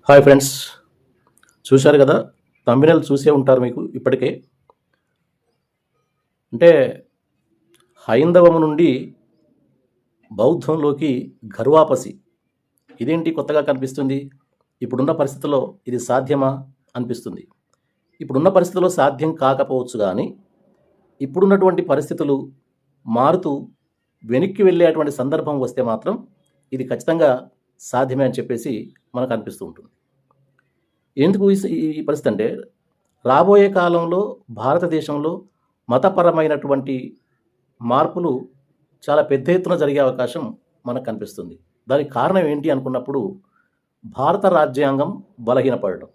Hi friends, చూశారు కదా, thumbnail చూసే ఉంటారు మీకు ఇప్పటికే. అంటే హైందవము నుండి బౌద్ధంలోకి ఘర్వాపసి. ఇదేంటి కొత్తగా కనిపిస్తుంది? ఇప్పుడున్న పరిస్థితుల్లో ఇది సాధ్యమా అనిపిస్తుంది. ఇప్పుడున్న పరిస్థితుల్లో సాధ్యం కాకపోవచ్చు కానీ, ఇప్పుడున్నటువంటి పరిస్థితులు మారుతూ వెనక్కి వెళ్ళేటువంటి సందర్భం వస్తే మాత్రం ఇది ఖచ్చితంగా సాధ్యమే అని చెప్పేసి మనకు అనిపిస్తూ ఉంటుంది. ఎందుకు ఈ పరిస్థితి అంటే, రాబోయే కాలంలో భారతదేశంలో మతపరమైనటువంటి మార్పులు చాలా పెద్ద ఎత్తున జరిగే అవకాశం మనకు కనిపిస్తుంది. దానికి కారణం ఏంటి అనుకున్నప్పుడు, భారత రాజ్యాంగం బలహీనపడడం.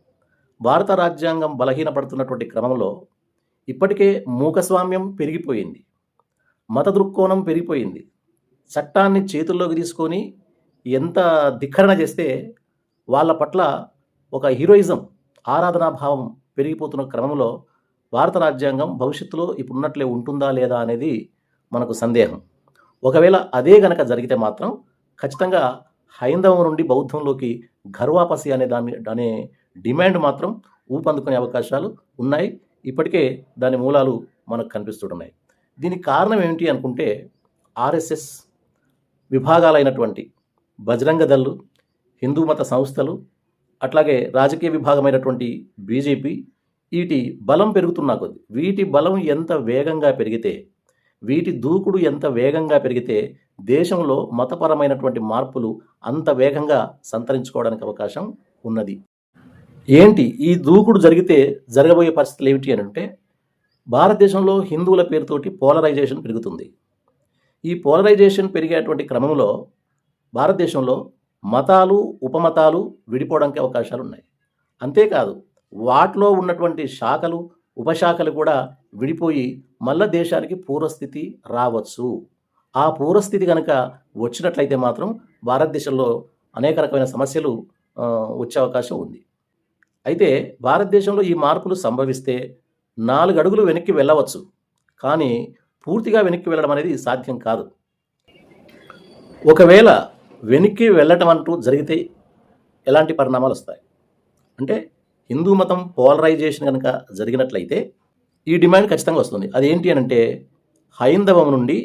భారత రాజ్యాంగం బలహీనపడుతున్నటువంటి క్రమంలో ఇప్పటికే మూకస్వామ్యం పెరిగిపోయింది. మత దృక్కోణం పెరిగిపోయింది. చట్టాన్ని చేతుల్లోకి తీసుకొని ఎంత ధిక్కరణ చేస్తే వాళ్ళ పట్ల ఒక హీరోయిజం, ఆరాధనా భావం పెరిగిపోతున్న క్రమంలో భారత రాజ్యాంగం భవిష్యత్తులో ఇప్పుడున్నట్లే ఉంటుందా లేదా అనేది మనకు సందేహం. ఒకవేళ అదే గనక జరిగితే మాత్రం ఖచ్చితంగా హైందవం నుండి బౌద్ధంలోకి ఘర్వాపసి అనే డిమాండ్ మాత్రం ఊపందుకునే అవకాశాలు ఉన్నాయి. ఇప్పటికే దాని మూలాలు మనకు కనిపిస్తున్నాయి. దీనికి కారణం ఏంటి అనుకుంటే, ఆర్ఎస్ఎస్ విభాగాలైనటువంటి బజరంగ దళ్, హిందూ మత సంస్థలు, అట్లాగే రాజకీయ విభాగమైనటువంటి బీజేపీ, వీటి బలం పెరుగుతున్నా కొద్దీ, వీటి బలం ఎంత వేగంగా పెరిగితే, వీటి దూకుడు ఎంత వేగంగా పెరిగితే దేశంలో మతపరమైనటువంటి మార్పులు అంత వేగంగా సంతరించుకోవడానికి అవకాశం ఉన్నది. ఏంటి ఈ దూకుడు జరిగితే జరగబోయే పరిస్థితులు ఏమిటి అని అంటే, భారతదేశంలో హిందువుల పేరుతోటి పోలరైజేషన్ పెరుగుతుంది. ఈ పోలరైజేషన్ పెరిగేటువంటి క్రమంలో భారతదేశంలో మతాలు, ఉపమతాలు విడిపోవడానికి అవకాశాలు ఉన్నాయి. అంతేకాదు, వాటిలో ఉన్నటువంటి శాఖలు, ఉపశాఖలు కూడా విడిపోయి మళ్ళా దేశానికి పూర్వస్థితి రావచ్చు. ఆ పూర్వస్థితి కనుక వచ్చినట్లయితే మాత్రం భారతదేశంలో అనేక రకమైన సమస్యలు వచ్చే అవకాశం ఉంది. అయితే భారతదేశంలో ఈ మార్పులు సంభవిస్తే 4 అడుగులు వెనక్కి వెళ్ళవచ్చు, కానీ పూర్తిగా వెనక్కి వెళ్ళడం అనేది సాధ్యం కాదు. ఒకవేళ వెనక్కి వెళ్ళటం అంటూ జరిగితే ఎలాంటి పరిణామాలు వస్తాయి అంటే, హిందూ మతం పోలరైజేషన్ కనుక జరిగినట్లయితే ఈ డిమాండ్ ఖచ్చితంగా వస్తుంది. అదేంటి అని అంటే, హైందవం నుండి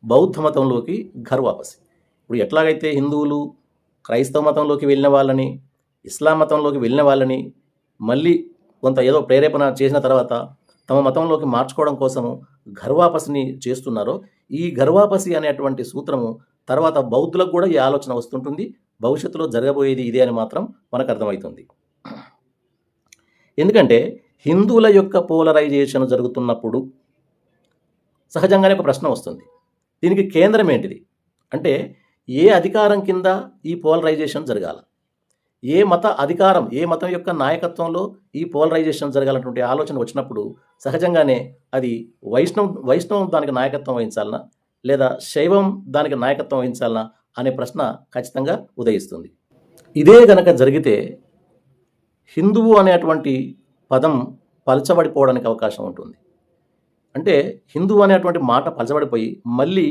బౌద్ధ మతంలోకి ఘర్వాపసి. ఇప్పుడు ఎట్లాగైతే హిందువులు క్రైస్తవ మతంలోకి వెళ్ళిన వాళ్ళని, ఇస్లాం మతంలోకి వెళ్ళిన వాళ్ళని మళ్ళీ కొంత ఏదో ప్రేరేపణ చేసిన తర్వాత తమ మతంలోకి మార్చుకోవడం కోసము ఘర్వాపసిని చేస్తున్నారో, ఈ ఘర్వాపసి అనేటువంటి సూత్రము తర్వాత బౌద్ధులకు కూడా ఈ ఆలోచన వస్తుంటుంది. భవిష్యత్తులో జరగబోయేది ఇదే అని మాత్రం మనకు అర్థమవుతుంది. ఎందుకంటే హిందువుల యొక్క పోలరైజేషన్ జరుగుతున్నప్పుడు సహజంగానే ఒక ప్రశ్న వస్తుంది, దీనికి కేంద్రం ఏంటిది అంటే, ఏ అధికారం కింద ఈ పోలరైజేషన్ జరగాల, ఏ మత అధికారం, ఏ మతం యొక్క నాయకత్వంలో ఈ పోలరైజేషన్ జరగాలన్నటువంటి ఆలోచన వచ్చినప్పుడు సహజంగానే అది వైష్ణవం దానికి నాయకత్వం వహించాలనా, లేదా శైవం దానికి నాయకత్వం వహించాలనా అనే ప్రశ్న ఖచ్చితంగా ఉదయిస్తుంది. ఇదే గనక జరిగితే హిందువు అనేటువంటి పదం పలచబడిపోవడానికి అవకాశం ఉంటుంది. అంటే హిందువు అనేటువంటి మాట పలచబడిపోయి మళ్ళీ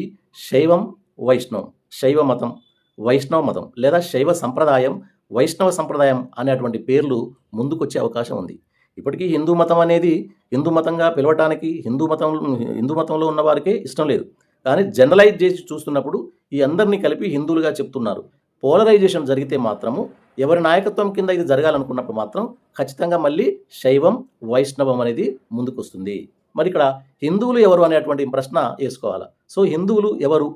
శైవం, వైష్ణవం, శైవ మతం, వైష్ణవ మతం, లేదా శైవ సంప్రదాయం, వైష్ణవ సంప్రదాయం అనేటువంటి పేర్లు ముందుకొచ్చే అవకాశం ఉంది. ఇప్పటికీ హిందూ మతం అనేది హిందూ మతంగా పిలవటానికి హిందూ మతంలో ఉన్న వారికే ఇష్టం లేదు. కానీ జనరలైజ్ చేసి చూస్తున్నప్పుడు ఈ అందరినీ కలిపి హిందువులుగా చెప్తున్నారు. పోలరైజేషన్ జరిగితే మాత్రము ఎవరి నాయకత్వం కింద ఇది జరగాలనుకున్నప్పుడు మాత్రం ఖచ్చితంగా మళ్ళీ శైవం, వైష్ణవం అనేది ముందుకు వస్తుంది. మరి ఇక్కడ హిందువులు ఎవరు అనేటువంటి ప్రశ్న వేసుకోవాలి. సో హిందువులు ఎవరు,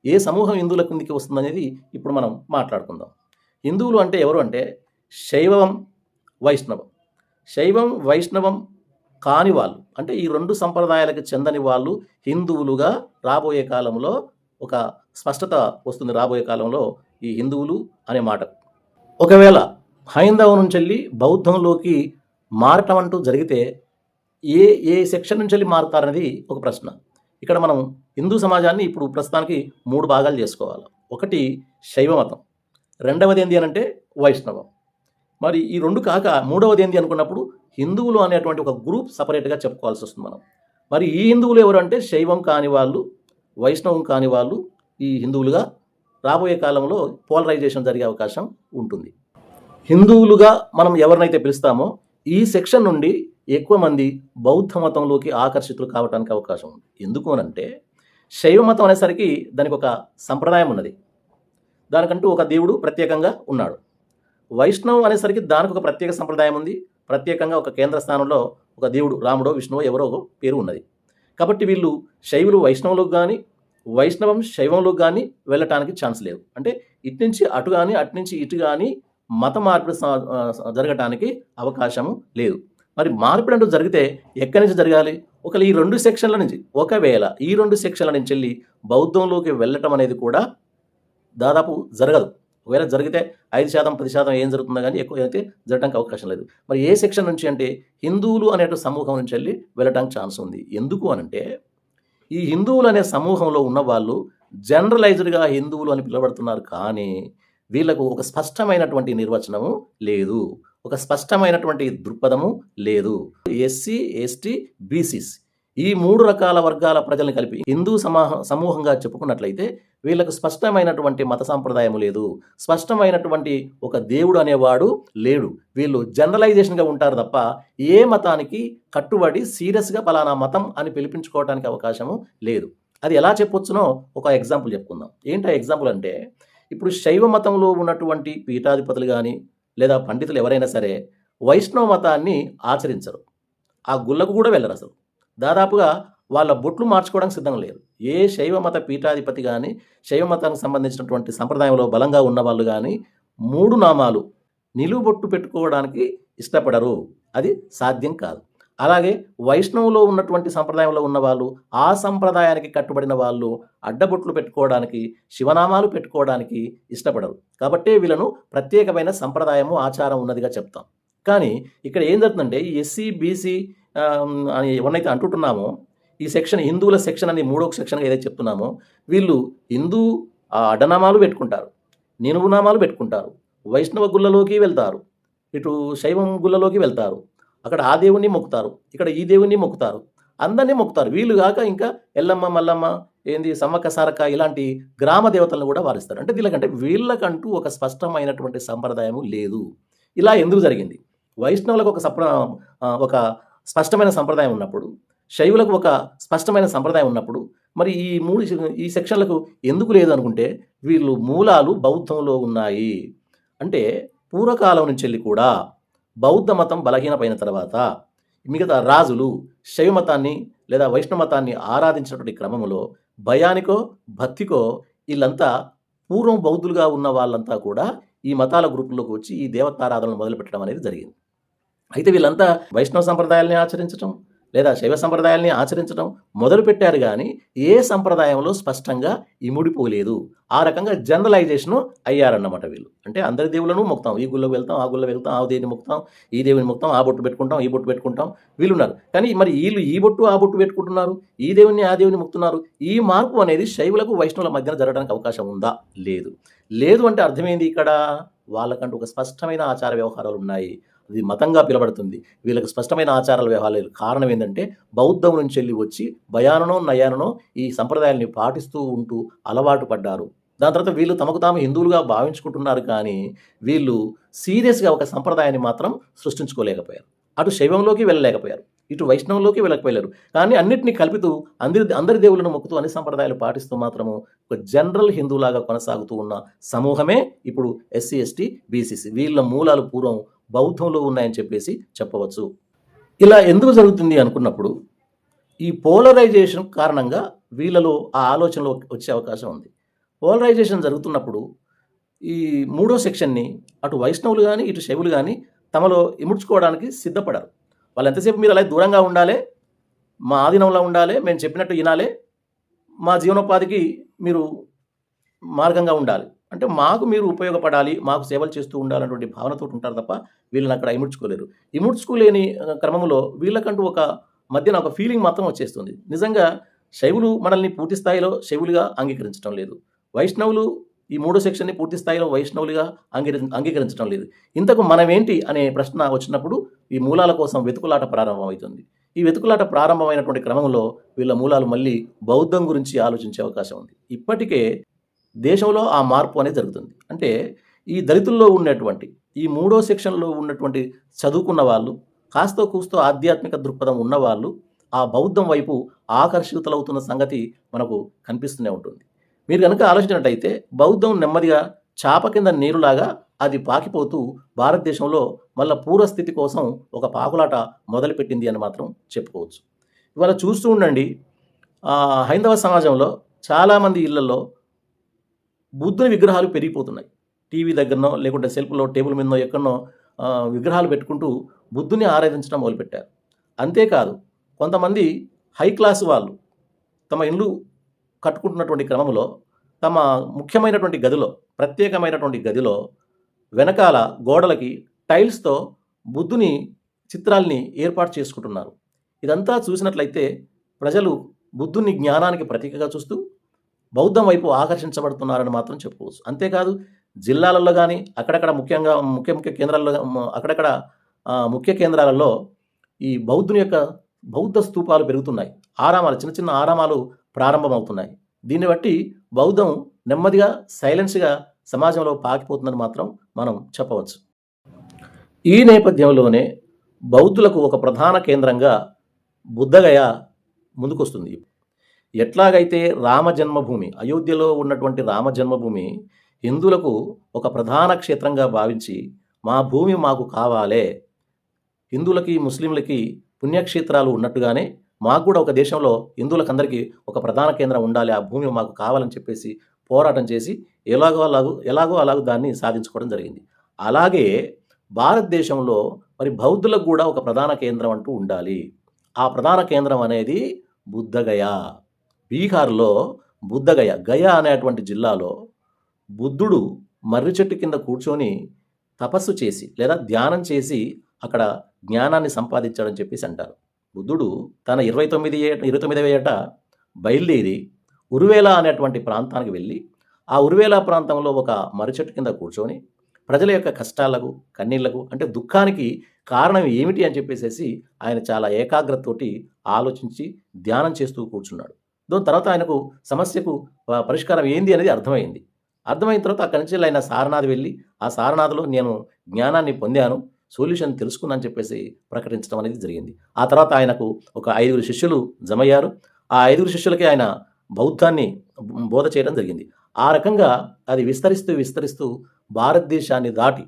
ఏ సమూహం హిందువుల కిందికి వస్తుంది అనేది ఇప్పుడు మనం మాట్లాడుకుందాం. హిందువులు అంటే ఎవరు అంటే, శైవం, వైష్ణవం. శైవం, వైష్ణవం కాని వాళ్ళు అంటే ఈ 2 సంప్రదాయాలకు చెందని వాళ్ళు హిందువులుగా రాబోయే కాలంలో ఒక స్పష్టత వస్తుంది. రాబోయే కాలంలో ఈ హిందువులు అనే మాట ఒకవేళ హైందవం నుంచి వెళ్ళి బౌద్ధంలోకి మారటం అంటూ జరిగితే ఏ ఏ సెక్షన్ నుంచి వెళ్ళి మారుతారనేది ఒక ప్రశ్న. ఇక్కడ మనం హిందూ సమాజాన్ని ఇప్పుడు ప్రస్తుతానికి 3 భాగాలు చేసుకోవాలి. ఒకటి శైవ మతం, రెండవది ఏంటి అనంటే వైష్ణవం. మరి ఈ 2 కాక మూడవది ఏంటి అనుకున్నప్పుడు హిందువులు అనేటువంటి ఒక గ్రూప్ సపరేట్గా చెప్పుకోవాల్సి వస్తుంది మనం. మరి ఈ హిందువులు ఎవరు అంటే, శైవం కాని వాళ్ళు, వైష్ణవం కాని వాళ్ళు ఈ హిందువులుగా రాబోయే కాలంలో పోలరైజేషన్ జరిగే అవకాశం ఉంటుంది. హిందువులుగా మనం ఎవరినైతే పిలుస్తామో ఈ సెక్షన్ నుండి ఎక్కువ మంది బౌద్ధ మతంలోకి ఆకర్షితులు కావడానికి అవకాశం ఉంది. ఎందుకు అనంటే శైవ మతం అనేసరికి దానికి ఒక సంప్రదాయం ఉన్నది. దానికంటూ ఒక దేవుడు ప్రత్యేకంగా ఉన్నాడు. వైష్ణవం అనేసరికి దానికి ఒక ప్రత్యేక సంప్రదాయం ఉంది. ప్రత్యేకంగా ఒక కేంద్ర స్థానంలో ఒక దేవుడు రాముడో విష్ణువో ఎవరో ఒక పేరు ఉన్నది. కాబట్టి వీళ్ళు శైవులు వైష్ణవంలోకి కానీ వైష్ణవం శైవంలోకి కానీ వెళ్ళటానికి ఛాన్స్ లేదు. అంటే ఇటు నుంచి అటు కానీ అటు నుంచి ఇటు కానీ మత మార్పిడి జరగటానికి అవకాశము లేదు. మరి మార్పిడి అంటూ జరిగితే ఎక్కడి నుంచి జరగాలి? ఒకవేళ ఈ 2 సెక్షన్ల నుంచి వెళ్ళి బౌద్ధంలోకి వెళ్ళటం అనేది కూడా దాదాపు జరగదు. ఒకవేళ జరిగితే 5%, 10% ఏం జరుగుతుందో కానీ ఎక్కువ అయితే జరగడానికి అవకాశం లేదు. మరి ఏ సెక్షన్ నుంచి అంటే హిందువులు అనే సమూహం నుంచి వెళ్ళి వెళ్ళటానికి ఛాన్స్ ఉంది. ఎందుకు అనంటే ఈ హిందువులు అనే సమూహంలో ఉన్న వాళ్ళు జనరలైజ్డ్గా హిందువులు అని పిలువబడుతున్నారు. కానీ వీళ్ళకు ఒక స్పష్టమైనటువంటి నిర్వచనము లేదు, ఒక స్పష్టమైనటువంటి దృక్పథము లేదు. ఎస్సీ, ఎస్టీ, బీసీస్ ఈ 3 రకాల వర్గాల ప్రజల్ని కలిపి హిందూ సమూహంగా చెప్పుకున్నట్లయితే వీళ్ళకు స్పష్టమైనటువంటి మత సాంప్రదాయం లేదు, స్పష్టమైనటువంటి ఒక దేవుడు అనేవాడు లేడు. వీళ్ళు జనరలైజేషన్గా ఉంటారు తప్ప ఏ మతానికి కట్టుబడి సీరియస్గా పలానా మతం అని పిలిపించుకోవడానికి అవకాశము లేదు. అది ఎలా చెప్పొచ్చునో ఒక ఎగ్జాంపుల్ చెప్పుకుందాం. ఏంటి ఆ ఎగ్జాంపుల్ అంటే, ఇప్పుడు శైవ మతంలో ఉన్నటువంటి పీఠాధిపతులు కానీ లేదా పండితులు ఎవరైనా సరే వైష్ణవ మతాన్ని ఆచరించరు. ఆ గుళ్ళకు కూడా వెళ్ళరు. అసలు దాదాపుగా వాళ్ళ బొట్లు మార్చుకోవడానికి సిద్ధంగా లేరు. ఏ శైవ మత పీఠాధిపతి కానీ శైవ మతానికి సంబంధించినటువంటి సంప్రదాయంలో బలంగా ఉన్న వాళ్ళు కానీ 3 నామాలు నిలువుబొట్టు పెట్టుకోవడానికి ఇష్టపడరు. అది సాధ్యం కాదు. అలాగే వైష్ణవులో ఉన్నటువంటి సంప్రదాయంలో ఉన్నవాళ్ళు, ఆ సంప్రదాయానికి కట్టుబడిన వాళ్ళు అడ్డబొట్లు పెట్టుకోవడానికి, శివనామాలు పెట్టుకోవడానికి ఇష్టపడరు. కాబట్టే వీళ్ళను ప్రత్యేకమైన సంప్రదాయము, ఆచారం ఉన్నదిగా చెప్తాం. కానీ ఇక్కడ ఏం జరుగుతుందంటే ఈ ఎస్సీ, బీసీ అని ఎవరినైతే అంటుంటున్నామో ఈ సెక్షన్ హిందువుల సెక్షన్ అని 3వ సెక్షన్గా ఏదైతే చెప్తున్నామో వీళ్ళు హిందూ అడ్డనామాలు పెట్టుకుంటారు, నినుగునామాలు పెట్టుకుంటారు, వైష్ణవ గుళ్ళలోకి వెళ్తారు, ఇటు శైవం గుళ్ళలోకి వెళ్తారు, అక్కడ ఆ దేవుణ్ణి మొక్కుతారు, ఇక్కడ ఈ దేవుణ్ణి మొక్కుతారు, అందరినీ మొక్కుతారు. వీళ్ళు కాక ఇంకా ఎల్లమ్మ, మల్లమ్మ, ఏంది సమ్మక్క సారక్క ఇలాంటి గ్రామ దేవతలను కూడా వారిస్తారు. అంటే వీళ్ళకంటూ ఒక స్పష్టమైనటువంటి సంప్రదాయము లేదు. ఇలా ఎందుకు జరిగింది? వైష్ణవులకు ఒక స్పష్టమైన సంప్రదాయం ఉన్నప్పుడు, శైవులకు ఒక స్పష్టమైన సంప్రదాయం ఉన్నప్పుడు మరి ఈ సెక్షన్లకు ఎందుకు లేదు అనుకుంటే వీళ్ళు మూలాలు బౌద్ధంలో ఉన్నాయి. అంటే పూర్వకాలం నుంచి వెళ్ళి కూడా బౌద్ధ మతం బలహీనమైన తర్వాత మిగతా రాజులు శైవ మతాన్ని లేదా వైష్ణవ మతాన్ని ఆరాధించినటువంటి క్రమంలో భయానికో భక్తికో వీళ్ళంతా పూర్వం బౌద్ధులుగా ఉన్న వాళ్ళంతా కూడా ఈ మతాల గ్రూపుల్లోకి వచ్చి ఈ దేవతారాధనలు మొదలుపెట్టడం అనేది జరిగింది. అయితే వీళ్ళంతా వైష్ణవ సంప్రదాయాల్ని ఆచరించడం లేదా శైవ సంప్రదాయాల్ని ఆచరించడం మొదలుపెట్టారు. కానీ ఏ సంప్రదాయంలో స్పష్టంగా ఇముడిపోలేదు. ఆ రకంగా జనరలైజేషను అయ్యారన్నమాట వీళ్ళు. అంటే అందరి దేవుళ్ళను మొక్తాం, ఈ గుళ్ళకి వెళ్తాం, ఆ గుళ్ళకి వెళ్తాం, ఆ దేవుని మొక్తాం, ఈ దేవుని మొక్తాం, ఆ బొట్టు పెట్టుకుంటాం, ఈ బొట్టు పెట్టుకుంటాం వీళ్ళున్నారు. కానీ మరి వీళ్ళు ఈ బొట్టు ఆ బొట్టు పెట్టుకుంటున్నారు, ఈ దేవుని ఆ దేవుని మొక్కుతున్నారు. ఈ మార్పు అనేది శైవులకు వైష్ణవుల మధ్యన జరగడానికి అవకాశం ఉందా? లేదు అంటే అర్థమైంది ఇక్కడ వాళ్ళకంటూ ఒక స్పష్టమైన ఆచార వ్యవహారాలు ఉన్నాయి. అది మతంగా పిలబడుతుంది. వీళ్ళకి స్పష్టమైన ఆచారాల వ్యవహారాలు. కారణం ఏంటంటే బౌద్ధం నుంచి వెళ్ళి వచ్చి భయాననో నయాననో ఈ సంప్రదాయాల్ని పాటిస్తూ ఉంటూ అలవాటు పడ్డారు. దాని తర్వాత వీళ్ళు తమకు తాము హిందువులుగా భావించుకుంటున్నారు. కానీ వీళ్ళు సీరియస్గా ఒక సంప్రదాయాన్ని మాత్రం సృష్టించుకోలేకపోయారు. అటు శైవంలోకి వెళ్ళలేకపోయారు, ఇటు వైష్ణవంలోకి వెళ్ళకపోయారు. కానీ అన్నిటినీ కలుపుతూ అందరి దేవుళ్ళను మొక్కుతూ అన్ని సంప్రదాయాలు పాటిస్తూ మాత్రము ఒక జనరల్ హిందువులాగా కొనసాగుతూ ఉన్న సమూహమే ఇప్పుడు ఎస్సీ, ఎస్టీ, బీసీసీ. వీళ్ళ మూలాలు పూర్వం బౌద్ధంలో ఉన్నాయని చెప్పవచ్చు. ఇలా ఎందుకు జరుగుతుంది అనుకున్నప్పుడు ఈ పోలరైజేషన్ కారణంగా వీళ్ళలో ఆ ఆలోచనలో వచ్చే అవకాశం ఉంది. పోలరైజేషన్ జరుగుతున్నప్పుడు ఈ 3వ సెక్షన్ని అటు వైష్ణవులు కానీ ఇటు శైవులు కానీ తమలో ఇముడ్చుకోవడానికి సిద్ధపడరు. వాళ్ళు ఎంతసేపు మీరు అలా దూరంగా ఉండాలి, మా ఆధీనంలో ఉండాలి, మేము చెప్పినట్టు వినాలి, మా జీవనోపాధికి మీరు మార్గంగా ఉండాలి, అంటే మాకు మీరు ఉపయోగపడాలి, మాకు సేవలు చేస్తూ ఉండాలన్నటువంటి భావనతో ఉంటారు తప్ప వీళ్ళని అక్కడ ఇముడ్చుకోలేరు. ఇముడ్చుకోలేని క్రమంలో వీళ్ళకంటూ ఒక మధ్యన ఒక ఫీలింగ్ మాత్రం వచ్చేస్తుంది. నిజంగా శైవులు మనల్ని పూర్తి స్థాయిలో శైవులుగా అంగీకరించడం లేదు, వైష్ణవులు ఈ 3వ సెక్షన్ని పూర్తి స్థాయిలో వైష్ణవులుగా అంగీకరించడం లేదు. ఇంతకు మనమేంటి అనే ప్రశ్న వచ్చినప్పుడు ఈ మూలాల కోసం వెతుకులాట ప్రారంభమవుతుంది. ఈ వెతుకులాట ప్రారంభమైనటువంటి క్రమంలో వీళ్ళ మూలాలు మళ్ళీ బౌద్ధం గురించి ఆలోచించే అవకాశం ఉంది. ఇప్పటికే దేశంలో ఆ మార్పు అనేది జరుగుతుంది. అంటే ఈ దళితుల్లో ఉన్నటువంటి ఈ 3వ సెక్షన్‌లో ఉన్నటువంటి చదువుకున్న వాళ్ళు, కాస్తో కూస్తో ఆధ్యాత్మిక దృక్పథం ఉన్నవాళ్ళు ఆ బౌద్ధం వైపు ఆకర్షితులవుతున్న సంగతి మనకు కనిపిస్తూనే ఉంటుంది. మీరు గనుక ఆలోచించినట్టయితే బౌద్ధం నెమ్మదిగా చాప కింద నీరులాగా అది పాకిపోతూ భారతదేశంలో మళ్ళా పూర్వస్థితి కోసం ఒక పాకులాట మొదలుపెట్టింది అని మాత్రం చెప్పుకోవచ్చు. ఇవాళ చూస్తూ ఉండండి, హైందవ సమాజంలో చాలామంది ఇళ్లలో బుద్ధుని విగ్రహాలు పెరిగిపోతున్నాయి. టీవీ దగ్గరనో లేకుంటే సెల్ఫ్‌లో టేబుల్ మీదనో ఎక్కడనో విగ్రహాలు పెట్టుకుంటూ బుద్ధుని ఆరాధించడం మొదలుపెట్టారు. అంతేకాదు కొంతమంది హై క్లాస్ వాళ్ళు తమ ఇల్లు కట్టుకుంటున్నటువంటి క్రమంలో తమ ముఖ్యమైనటువంటి గదిలో, ప్రత్యేకమైనటువంటి గదిలో వెనకాల గోడలకి టైల్స్‌తో బుద్ధుని చిత్రాల్ని ఏర్పాటు చేసుకుంటున్నారు. ఇదంతా చూసినట్లయితే ప్రజలు బుద్ధుని జ్ఞానానికి ప్రతీకగా చూస్తూ బౌద్ధం వైపు ఆకర్షించబడుతున్నారని మాత్రం చెప్పుకోవచ్చు. అంతేకాదు జిల్లాలలో గానీ, అక్కడక్కడ ముఖ్యంగా ముఖ్య ముఖ్య కేంద్రాల్లో అక్కడక్కడ ముఖ్య కేంద్రాలలో ఈ బౌద్ధుని యొక్క బౌద్ధ స్తూపాలు పెరుగుతున్నాయి. ఆరామాలు, చిన్న చిన్న ఆరామాలు ప్రారంభమవుతున్నాయి. దీన్ని బట్టి బౌద్ధం నెమ్మదిగా సైలెన్స్‌గా సమాజంలో పాకిపోతుందని మాత్రం మనం చెప్పవచ్చు. ఈ నేపథ్యంలోనే బౌద్ధులకు ఒక ప్రధాన కేంద్రంగా బుద్ధగయ ముందుకొస్తుంది. ఎట్లాగైతే రామ జన్మభూమి, అయోధ్యలో ఉన్నటువంటి రామ జన్మభూమి హిందువులకు ఒక ప్రధాన క్షేత్రంగా భావించి మా భూమి మాకు కావాలే, హిందువులకి ముస్లింలకి పుణ్యక్షేత్రాలు ఉన్నట్టుగానే మాకు కూడా ఒక దేశంలో హిందువులకందరికీ ఒక ప్రధాన కేంద్రం ఉండాలి, ఆ భూమి మాకు కావాలని చెప్పేసి పోరాటం చేసి ఎలాగో అలాగో దాన్ని సాధించుకోవడం జరిగింది. అలాగే భారతదేశంలో మరి బౌద్ధులకు కూడా ఒక ప్రధాన కేంద్రం అంటూ ఉండాలి. ఆ ప్రధాన కేంద్రం అనేది బుద్ధగయ. బీహార్లో బుద్ధగయ, గయ అనేటువంటి జిల్లాలో బుద్ధుడు మర్రి చెట్టు కింద కూర్చొని తపస్సు చేసి లేదా ధ్యానం చేసి అక్కడ జ్ఞానాన్ని సంపాదించాడని చెప్పేసి అంటారు. బుద్ధుడు తన 29వ ఏట బయలుదేరి ఉరువేల అనేటువంటి ప్రాంతానికి వెళ్ళి ఆ ఉరువేల ప్రాంతంలో ఒక మర్రి చెట్టు కింద కూర్చొని ప్రజల యొక్క కష్టాలకు, కన్నీళ్లకు, అంటే దుఃఖానికి కారణం ఏమిటి అని చెప్పేసి ఆయన చాలా ఏకాగ్రతతోటి ఆలోచించి ధ్యానం చేస్తూ కూర్చున్నాడు. దాని తర్వాత ఆయనకు సమస్యకు పరిష్కారం ఏంది అనేది అర్థమైంది. అర్థమైన తర్వాత అక్కడి నుంచి ఆయన సారనాథ్ వెళ్ళి ఆ సారనాథ్లో నేను జ్ఞానాన్ని పొందాను, సొల్యూషన్ తెలుసుకున్నాను చెప్పేసి ప్రకటించడం అనేది జరిగింది. ఆ తర్వాత ఆయనకు ఒక 5 శిష్యులు జమయ్యారు. ఆ 5 శిష్యులకి ఆయన బౌద్ధాన్ని బోధ చేయడం జరిగింది. ఆ రకంగా అది విస్తరిస్తూ భారతదేశాన్ని దాటి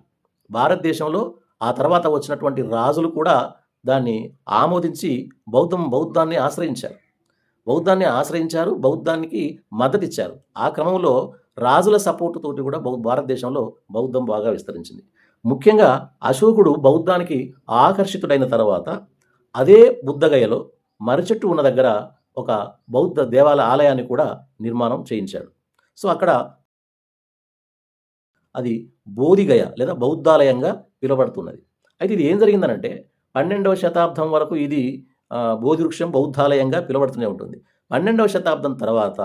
భారతదేశంలో ఆ తర్వాత వచ్చినటువంటి రాజులు కూడా దాన్ని ఆమోదించి బౌద్ధాన్ని ఆశ్రయించారు, బౌద్ధానికి మద్దతిచ్చారు. ఆ క్రమంలో రాజుల సపోర్టు తోటి కూడా భారతదేశంలో బౌద్ధం బాగా విస్తరించింది. ముఖ్యంగా అశోకుడు బౌద్ధానికి ఆకర్షితుడైన తర్వాత అదే బుద్ధగయలో మర్రిచెట్టు ఉన్న దగ్గర ఒక బౌద్ధ దేవాలయ ఆలయాన్ని కూడా నిర్మాణం చేయించాడు. సో అక్కడ అది బోధిగయ లేదా బౌద్ధాలయంగా పిలువబడుతున్నది. అయితే ఇది ఏం జరిగిందనంటే 12వ శతాబ్దం వరకు ఇది బోధి వృక్షం బౌద్ధాలయంగా పిలువబడుతూనే ఉంటుంది. 12వ శతాబ్దం తర్వాత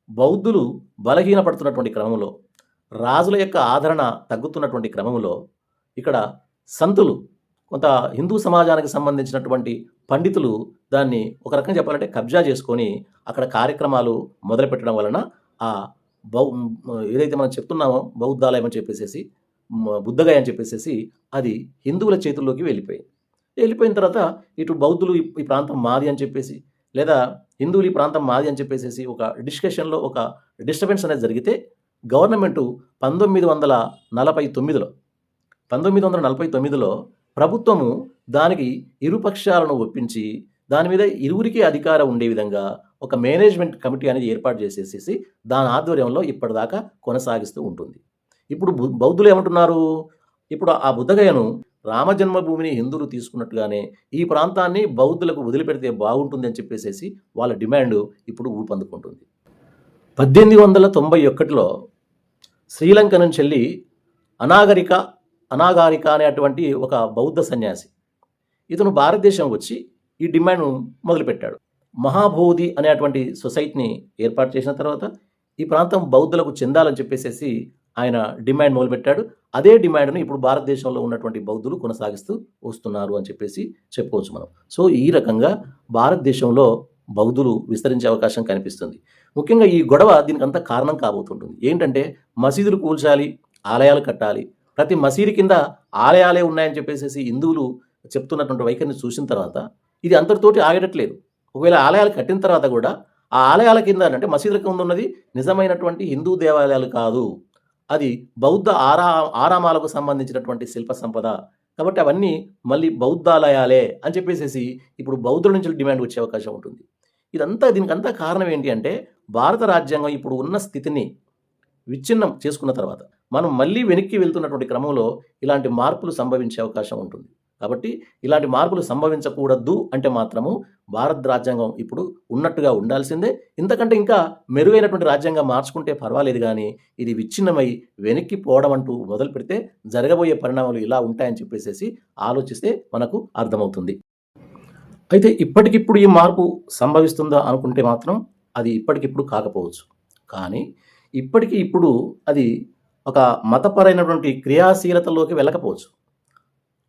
బౌద్ధులు బలహీనపడుతున్నటువంటి క్రమంలో, రాజుల యొక్క ఆదరణ తగ్గుతున్నటువంటి క్రమంలో ఇక్కడ సంతులు, కొంత హిందూ సమాజానికి సంబంధించినటువంటి పండితులు దాన్ని ఒక రకంగా చెప్పాలంటే కబ్జా చేసుకొని అక్కడ కార్యక్రమాలు మొదలుపెట్టడం వలన ఆ ఏదైతే మనం చెప్తున్నామో బౌద్ధాలయం అని చెప్పేసి బుద్ధగయ అని చెప్పేసి అది హిందువుల చేతుల్లోకి వెళ్ళిపోయిన తర్వాత ఇటు బౌద్ధులు ఈ ప్రాంతం మాది అని చెప్పేసి, లేదా హిందువులు ఈ ప్రాంతం మాది అని చెప్పేసి ఒక డిస్కషన్లో ఒక డిస్టర్బెన్స్ అనేది జరిగితే గవర్నమెంటు 1949లో ప్రభుత్వము దానికి ఇరుపక్షాలను ఒప్పించి దాని మీద ఇరువురికి అధికారం ఉండే విధంగా ఒక మేనేజ్మెంట్ కమిటీ అనేది ఏర్పాటు చేసేసి దాని ఆధ్వర్యంలో ఇప్పటిదాకా కొనసాగిస్తూ ఉంటుంది. ఇప్పుడు బౌద్ధులు ఏమంటున్నారు, ఇప్పుడు ఆ బుద్ధగయను రామజన్మభూమిని హిందువులు తీసుకున్నట్టుగానే ఈ ప్రాంతాన్ని బౌద్ధులకు వదిలిపెడితే బాగుంటుంది అని చెప్పేసి వాళ్ళ డిమాండ్ ఇప్పుడు ఊపందుకుంటుంది. 1891లో శ్రీలంక నుంచి వెళ్ళి అనాగారిక అనేటువంటి ఒక బౌద్ధ సన్యాసి ఇతను భారతదేశం వచ్చి ఈ డిమాండ్ మొదలుపెట్టాడు. మహాబోధి అనేటువంటి సొసైటీని ఏర్పాటు చేసిన తర్వాత ఈ ప్రాంతం బౌద్ధులకు చెందాలని చెప్పేసి ఆయన డిమాండ్ మొదలుపెట్టాడు. అదే డిమాండ్ను ఇప్పుడు భారతదేశంలో ఉన్నటువంటి బౌద్ధులు కొనసాగిస్తూ వస్తున్నారు అని చెప్పేసి చెప్పుకోవచ్చు మనం. సో ఈ రకంగా భారతదేశంలో బౌద్ధులు విస్తరించే అవకాశం కనిపిస్తుంది. ముఖ్యంగా ఈ గొడవ దీనికి అంతా కారణం కాబోతుంటుంది. ఏంటంటే మసీదులు కూల్చాలి, ఆలయాలు కట్టాలి, ప్రతి మసీదు కింద ఆలయాలే ఉన్నాయని చెప్పేసేసి హిందువులు చెప్తున్నటువంటి వైఖరిని చూసిన తర్వాత ఇది అంతటితోటి ఆగేటట్లేదు. ఒకవేళ ఆలయాలు కట్టిన తర్వాత కూడా ఆ ఆలయాల కింద అంటే మసీదుల కింద ఉన్నది నిజమైనటువంటి హిందూ దేవాలయాలు కాదు. అది బౌద్ధ ఆరామాలకు సంబంధించినటువంటి శిల్ప సంపద. కాబట్టి అవన్నీ మళ్ళీ బౌద్ధాలయాలే అని చెప్పేసేసి ఇప్పుడు బౌద్ధుల నుంచి డిమాండ్ వచ్చే అవకాశం ఉంటుంది. దీనికంతా కారణం ఏంటి అంటే భారత రాజ్యాంగం ఇప్పుడు ఉన్న స్థితిని విచ్ఛిన్నం చేసుకున్న తర్వాత మనం మళ్ళీ వెనక్కి వెళ్తున్నటువంటి క్రమంలో ఇలాంటి మార్పులు సంభవించే అవకాశం ఉంటుంది. కాబట్టి ఇలాంటి మార్పులు సంభవించకూడదు అంటే మాత్రము భారత రాజ్యాంగం ఇప్పుడు ఉన్నట్టుగా ఉండాల్సిందే. ఇంతకంటే ఇంకా మెరుగైనటువంటి రాజ్యాంగం మార్చుకుంటే పర్వాలేదు కానీ ఇది విచ్ఛిన్నమై వెనక్కి పోవడం అంటూ మొదలు పెడితే జరగబోయే పరిణామాలు ఇలా ఉంటాయని చెప్పేసి ఆలోచిస్తే మనకు అర్థమవుతుంది. అయితే ఇప్పటికిప్పుడు ఈ మార్పు సంభవిస్తుందా అనుకుంటే మాత్రం అది ఇప్పటికిప్పుడు కాకపోవచ్చు. కానీ ఇప్పుడు అది ఒక మతపరమైనటువంటి క్రియాశీలతలోకి వెళ్ళకపోవచ్చు.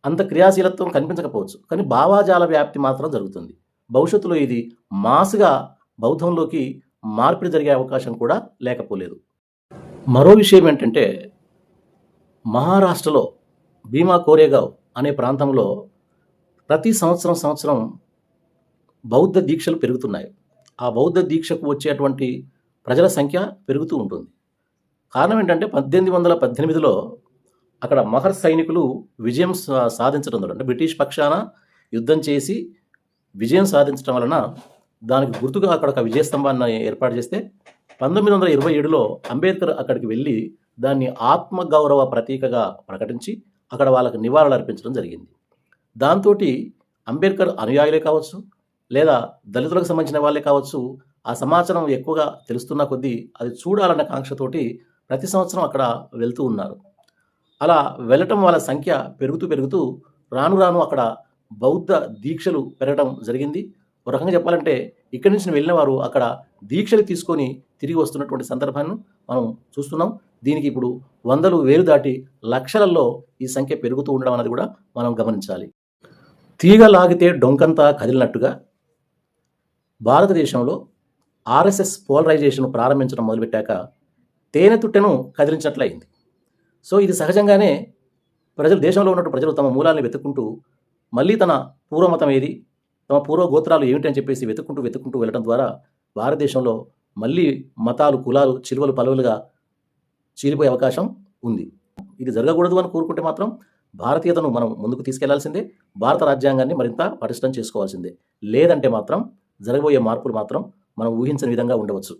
అంత క్రియాశీలత్వం కనిపించకపోవచ్చు. కానీ భావాజాల వ్యాప్తి మాత్రం జరుగుతుంది. భవిష్యత్తులో ఇది మాస్‌గా బౌద్ధంలోకి మార్పిడి జరిగే అవకాశం కూడా లేకపోలేదు. మరో విషయం ఏంటంటే మహారాష్ట్రలో భీమా కోరేగావ్ అనే ప్రాంతంలో ప్రతి సంవత్సరం బౌద్ధ దీక్షలు పెరుగుతున్నాయి. ఆ బౌద్ధ దీక్షకు వచ్చేటువంటి ప్రజల సంఖ్య పెరుగుతూ ఉంటుంది. కారణం ఏంటంటే 1818లో అక్కడ మహర్ సైనికులు విజయం సాధించడం ద్వారా అంటే బ్రిటిష్ పక్షాన యుద్ధం చేసి విజయం సాధించడం వలన దానికి గుర్తుగా అక్కడ ఒక విజయ స్తంభాన్ని ఏర్పాటు చేస్తే 1927లో అంబేద్కర్ అక్కడికి వెళ్ళి దాన్ని ఆత్మగౌరవ ప్రతీకగా ప్రకటించి అక్కడ వాళ్ళకి నివాళులు అర్పించడం జరిగింది. దాంతోటి అంబేద్కర్ అనుయాయులే కావచ్చు లేదా దళితులకు సంబంధించిన వాళ్ళే కావచ్చు ఆ సమాచారం ఎక్కువగా తెలుస్తున్న కొద్దీ అది చూడాలన్న కాంక్షతోటి ప్రతి సంవత్సరం అక్కడ వెళ్తూ ఉన్నారు. అలా వెళ్ళటం వాళ్ళ సంఖ్య పెరుగుతూ రాను అక్కడ బౌద్ధ దీక్షలు పెరగడం జరిగింది. ఒక రకంగా చెప్పాలంటే ఇక్కడి నుంచి వెళ్ళిన వారు అక్కడ దీక్షలు తీసుకొని తిరిగి వస్తున్నటువంటి సందర్భాన్ని మనం చూస్తున్నాం. దీనికి ఇప్పుడు వందలు వేలు దాటి లక్షలలో ఈ సంఖ్య పెరుగుతూ ఉండడం అనేది కూడా మనం గమనించాలి. తీగ లాగితే డొంకంతా కదిలినట్టుగా భారతదేశంలో ఆర్ఎస్ఎస్ పోలరైజేషన్ ప్రారంభించడం మొదలుపెట్టాక తేనె తుట్టెను కదిలించినట్లయింది. సో ఇది సహజంగానే దేశంలో ఉన్నటువంటి ప్రజలు తమ మూలాన్ని వెతుక్కుంటూ మళ్ళీ తన పూర్వమతం ఏది, తమ పూర్వ గోత్రాలు ఏమిటి అని చెప్పేసి వెతుక్కుంటూ వెళ్ళడం ద్వారా భారతదేశంలో మళ్ళీ మతాలు, కులాలు, చిలువలు పలువలుగా చీలిపోయే అవకాశం ఉంది. ఇది జరగకూడదు అని కోరుకుంటే మాత్రం భారతీయతను మనం ముందుకు తీసుకెళ్లాల్సిందే. భారత రాజ్యాంగాన్ని మరింత పటిష్టం చేసుకోవాల్సిందే. లేదంటే మాత్రం జరగబోయే మార్పులు మాత్రం మనం ఊహించని విధంగా ఉండవచ్చు.